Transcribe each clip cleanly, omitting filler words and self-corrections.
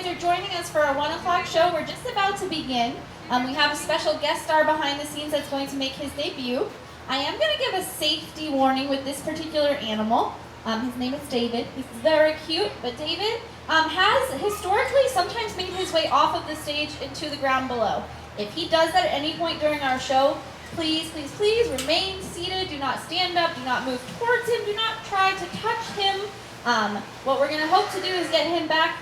guys are joining us for our 1 o'clock show. We're just about to begin. We have a special guest star behind the scenes that's going to make his debut. I am going to give a safety warning with this particular animal. His name is David. He's very cute, but David has historically sometimes made his way off of the stage into the ground below. If he does that at any point during our show, please, please, please remain seated. Do not stand up. Do not move towards him. Do not try to touch him. What we're going to hope to do is get him back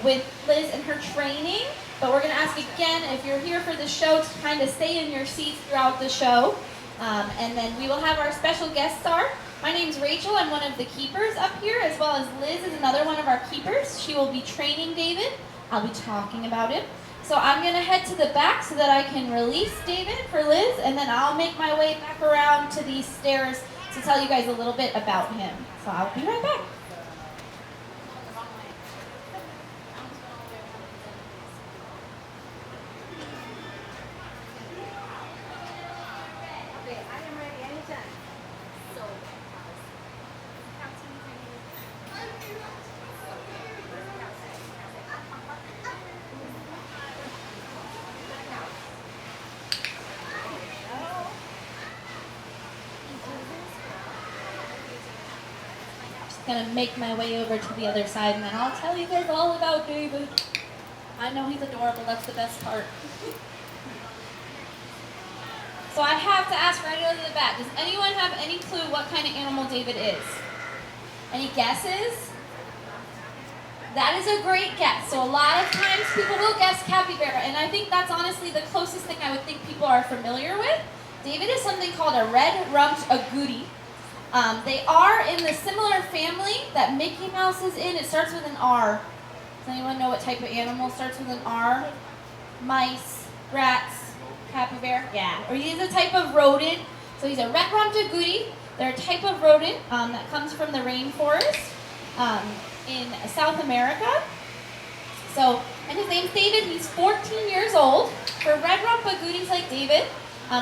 with Liz and her training. But we're going to ask again, if you're here for the show, to kind of stay in your seats throughout the show. And then we will have our special guest star. My name's Rachel. I'm one of the keepers up here, as well as Liz is another one of our keepers. She will be training David. I'll be talking about him. So I'm going to head to the back so that I can release David for Liz, and then I'll make my way back around to these stairs to tell you guys a little bit about him. So I'll be right back. Gonna make my way over to the other side, and then I'll tell you guys all about David. I know he's adorable, that's the best part. So I have to ask right out of the bat, does anyone have any clue what kind of animal David is? Any guesses? That is a great guess. So a lot of times people will guess capybara, and I think that's honestly the closest thing I would think people are familiar with. David is something called a red-rumped agouti. They are in the similar family that Mickey Mouse is in. It starts with an R. Does anyone know what type of animal starts with an R? Mice, rats, capybara? Yeah. Or he's a type of rodent. So he's a red-rumped agouti. They're a type of rodent that comes from the rainforest in South America. So, and his name's David. He's 14 years old. For red-rumped agoutis like David,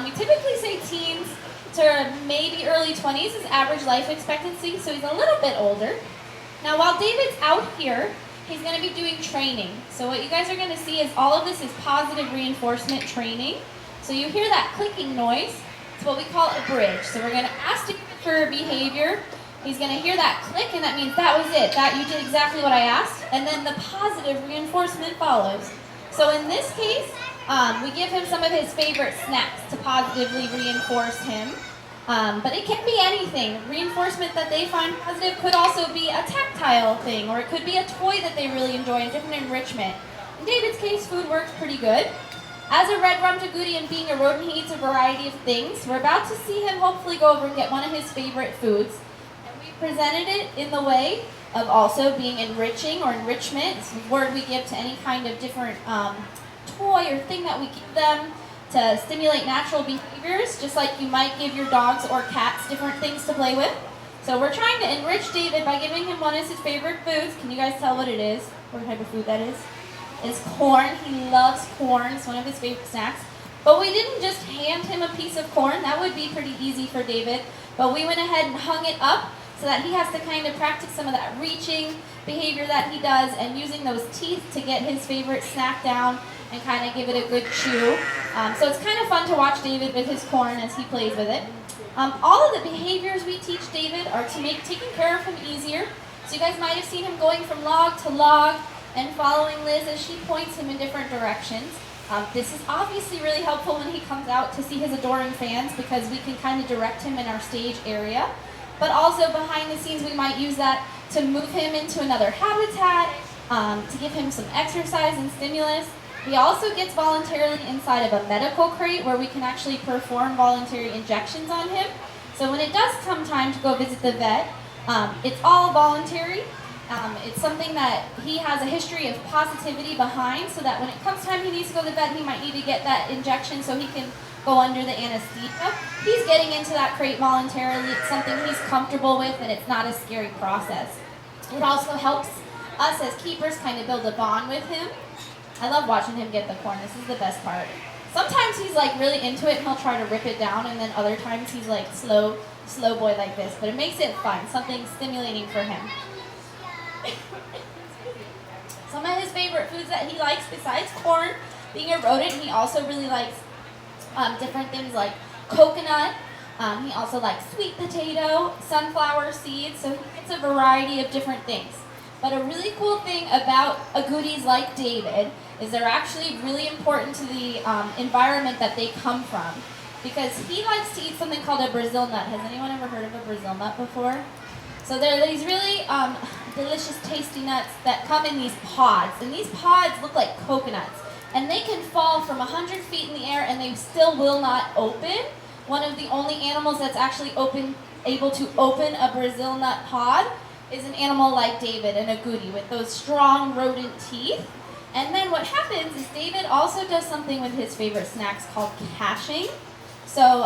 we typically say teens to maybe early 20s is average life expectancy, so he's a little bit older. Now while David's out here, he's going to be doing training. So what you guys are going to see is all of this is positive reinforcement training. So you hear that clicking noise. It's what we call a bridge. So we're going to ask David for behavior. He's going to hear that click, and that means that was it. That you did exactly what I asked. And then the positive reinforcement follows. So in this case, we give him some of his favorite snacks to positively reinforce him. But it can be anything. Reinforcement that they find positive could also be a tactile thing, or it could be a toy that they really enjoy and different enrichment. In David's case, food works pretty good. As a red-rumped agouti and being a rodent, he eats a variety of things. We're about to see him hopefully go over and get one of his favorite foods. And we presented it in the way of also being enriching or enrichment. It's a word we give to any kind of different toy or thing that we give them to stimulate natural behaviors, just like you might give your dogs or cats different things to play with. So we're trying to enrich David by giving him one of his favorite foods. Can you guys tell what it is? What type of food that is? It's corn. He loves corn. It's one of his favorite snacks. But we didn't just hand him a piece of corn. That would be pretty easy for David. But we went ahead and hung it up so that he has to kind of practice some of that reaching behavior that he does and using those teeth to get his favorite snack down and kind of give it a good chew. So it's kind of fun to watch David with his corn as he plays with it. All of the behaviors we teach David are to make taking care of him easier. So you guys might have seen him going from log to log and following Liz as she points him in different directions. This is obviously really helpful when he comes out to see his adoring fans because we can kind of direct him in our stage area. But also behind the scenes we might use that to move him into another habitat, to give him some exercise and stimulus. He also gets voluntarily inside of a medical crate where we can actually perform voluntary injections on him. So when it does come time to go visit the vet, it's all voluntary. It's something that he has a history of positivity behind, so that when it comes time he needs to go to the vet, he might need to get that injection so he can go under the anesthesia. He's getting into that crate voluntarily. It's something he's comfortable with, and it's not a scary process. It also helps us as keepers kind of build a bond with him. I love watching him get the corn. This is the best part. Sometimes he's like really into it and he'll try to rip it down, and then other times he's like slow boy like this. But it makes it fun, something stimulating for him. Some of his favorite foods that he likes, besides corn, being a rodent, he also really likes different things like coconut. He also likes sweet potato, sunflower seeds, so he gets a variety of different things. But a really cool thing about agoutis like David is they're actually really important to the environment that they come from, because he likes to eat something called a Brazil nut. Has anyone ever heard of a Brazil nut before? So they're these really delicious, tasty nuts that come in these pods, and these pods look like coconuts, and they can fall from 100 feet in the air and they still will not open. One of the only animals that's actually able to open a Brazil nut pod is an animal like David, an agouti, with those strong rodent teeth. And then what happens is David also does something with his favorite snacks called caching. So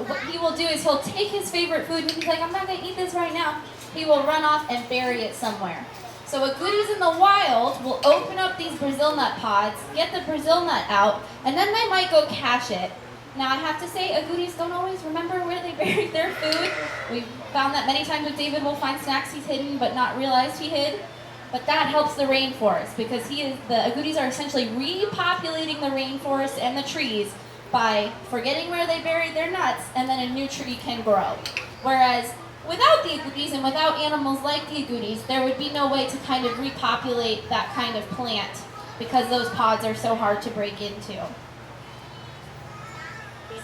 what he will do is he'll take his favorite food and he's like, I'm not going to eat this right now. He will run off and bury it somewhere. So agoutis in the wild will open up these Brazil nut pods, get the Brazil nut out, and then they might go cache it. Now I have to say, agoutis don't always remember where they buried their food. We've found that many times with David, we'll find snacks he's hidden but not realized he hid. But that helps the rainforest, because the agoutis are essentially repopulating the rainforest and the trees by forgetting where they buried their nuts, and then a new tree can grow. Whereas without the agoutis and without animals like the agoutis, there would be no way to kind of repopulate that kind of plant, because those pods are so hard to break into.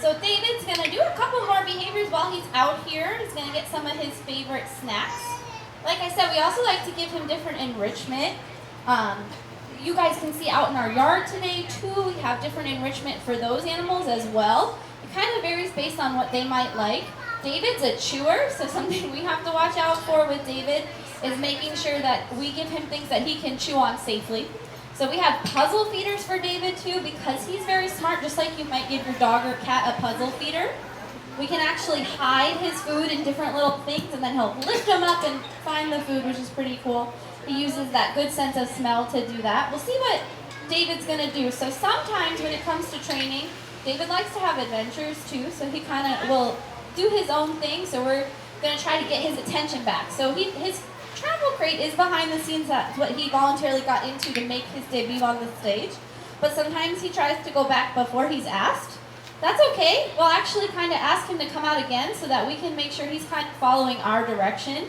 So David's going to do a couple more behaviors while he's out here. He's going to get some of his favorite snacks. Like I said, we also like to give him different enrichment. You guys can see out in our yard today too, we have different enrichment for those animals as well. It kind of varies based on what they might like. David's a chewer, so something we have to watch out for with David is making sure that we give him things that he can chew on safely. So we have puzzle feeders for David too, because he's very smart, just like you might give your dog or cat a puzzle feeder. We can actually hide his food in different little things, and then he'll lift them up and find the food, which is pretty cool. He uses that good sense of smell to do that. We'll see what David's going to do. So sometimes when it comes to training, David likes to have adventures too, so he kind of will do his own thing, so we're going to try to get his attention back. So his travel crate is behind the scenes. That's what he voluntarily got into to make his debut on the stage. But sometimes he tries to go back before he's asked. That's okay. We'll actually kind of ask him to come out again so that we can make sure he's kind of following our direction.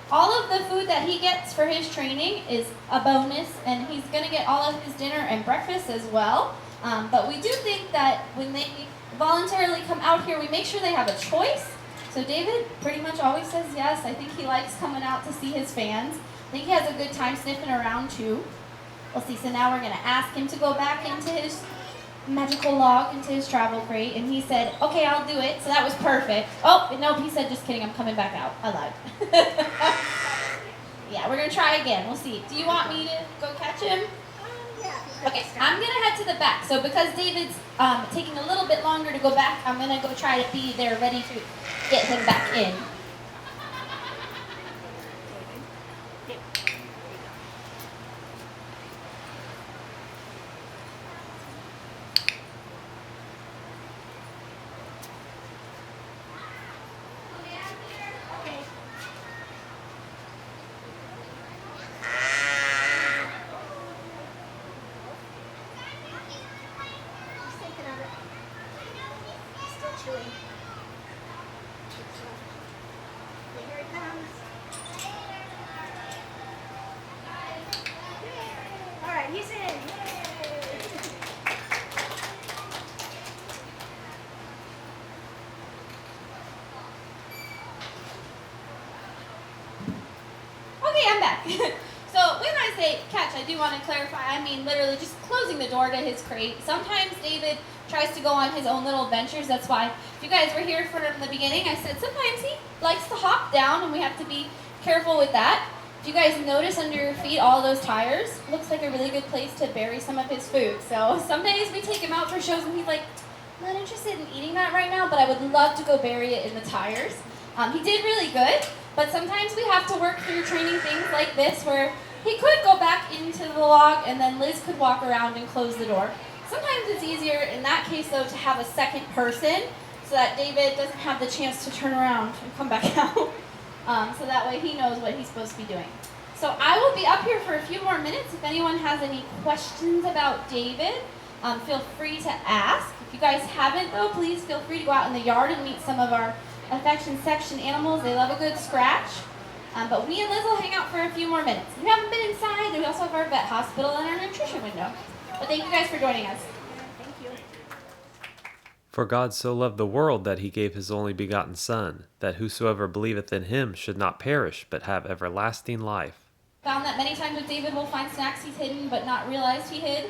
All of the food that he gets for his training is a bonus, and he's going to get all of his dinner and breakfast as well. But we do think that when they voluntarily come out here, we make sure they have a choice. So David pretty much always says yes. I think he likes coming out to see his fans. I think he has a good time sniffing around too. We'll see. So now we're going to ask him to go back into his magical log, into his travel crate, and he said, okay, I'll do it. So that was perfect. Oh, no, he said, just kidding, I'm coming back out. I lied. Yeah, we're going to try again. We'll see. Do you want me to go catch him? Yeah. Okay, I'm going to head to the back. So because David's taking a little bit longer to go back, I'm going to go try to be there ready to get him back in. Here he comes. All right, he's in. Yay. Okay, I'm back. So when I say catch, I do want to clarify, I mean literally just closing the door to his crate. Sometimes David tries to go on his own little adventures. That's why, if you guys were here from the beginning, I said sometimes he likes to hop down, and we have to be careful with that. If you guys notice under your feet all those tires, looks like a really good place to bury some of his food. So some days we take him out for shows, and he's like, I'm not interested in eating that right now, but I would love to go bury it in the tires. He did really good, but sometimes we have to work through training things like this, where he could go back into the log, and then Liz could walk around and close the door. Sometimes it's easier in that case, though, to have a second person so that David doesn't have the chance to turn around and come back out. So that way he knows what he's supposed to be doing. So I will be up here for a few more minutes. If anyone has any questions about David, feel free to ask. If you guys haven't, though, please feel free to go out in the yard and meet some of our affection section animals. They love a good scratch. But me and Liz will hang out for a few more minutes. If you haven't been inside, then we also have our vet hospital and our nutrition window. But thank you guys for joining us. Thank you. For God so loved the world that he gave his only begotten Son, that whosoever believeth in him should not perish, but have everlasting life. Found that many times with David we'll find snacks he's hidden but not realized he hid.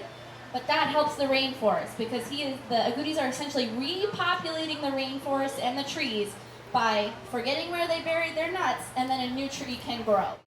But that helps the rainforest because the agoutis are essentially repopulating the rainforest and the trees by forgetting where they buried their nuts, and then a new tree can grow.